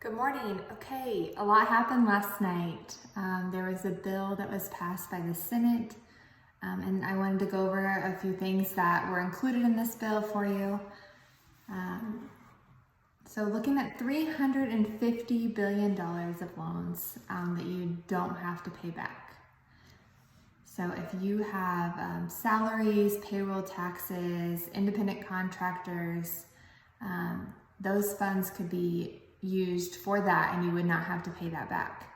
Good morning. Okay, a lot happened last night. There was a bill that was passed by the Senate, and I wanted to go over a few things that were included in this bill for you. So looking at $350 billion of loans that you don't have to pay back. So if you have salaries, payroll taxes, independent contractors, those funds could be used for that and you would not have to pay that back.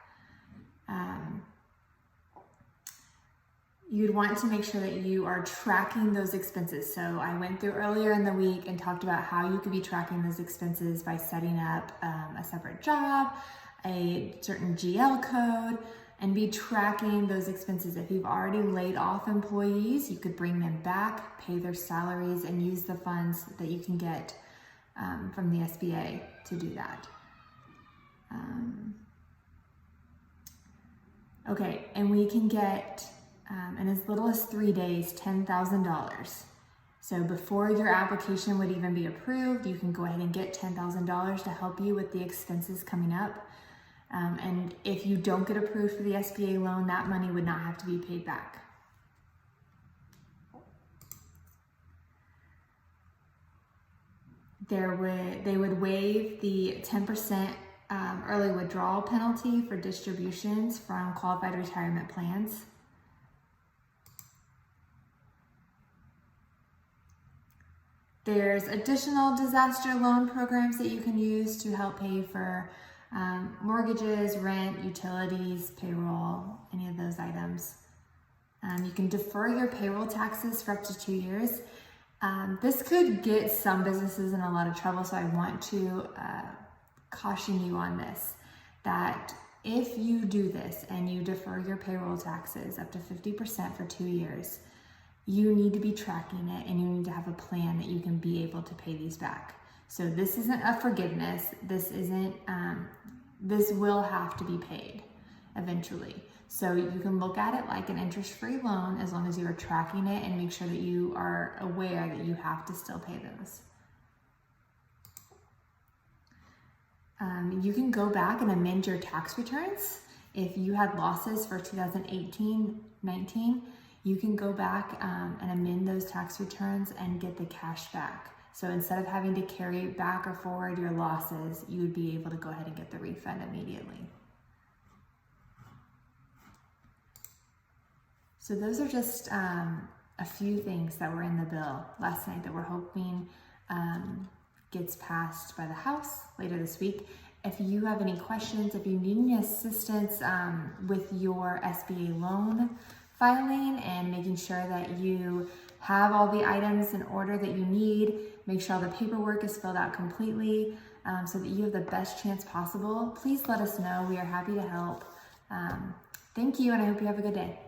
You'd want to make sure that you are tracking those expenses. So I went through earlier in the week and talked about how you could be tracking those expenses by setting up a separate job, a certain GL code, and be tracking those expenses. If you've already laid off employees, you could bring them back, pay their salaries, and use the funds that you can get from the SBA to do that. Okay, and we can get, in as little as 3 days, $10,000. So before your application would even be approved, you can go ahead and get $10,000 to help you with the expenses coming up. And if you don't get approved for the SBA loan, that money would not have to be paid back. They would waive the 10% early withdrawal penalty for distributions from qualified retirement plans. There's additional disaster loan programs that you can use to help pay for mortgages, rent, utilities, payroll, any of those items. You can defer your payroll taxes for up to 2 years. This could get some businesses in a lot of trouble, so I want to caution you on this, that if you do this and you defer your payroll taxes up to 50% for 2 years, you need to be tracking it and you need to have a plan that you can be able to pay these back. So this isn't a forgiveness. This will have to be paid eventually. So you can look at it like an interest-free loan as long as you are tracking it and make sure that you are aware that you have to still pay those. You can go back and amend your tax returns. If you had losses for 2018-19, you can go back and amend those tax returns and get the cash back. So instead of having to carry back or forward your losses, you would be able to go ahead and get the refund immediately. So those are just a few things that were in the bill last night that we're hoping gets passed by the House later this week. If you have any questions, if you need any assistance with your SBA loan filing and making sure that you have all the items in order that you need, make sure all the paperwork is filled out completely so that you have the best chance possible, please let us know. We are happy to help. Thank you, and I hope you have a good day.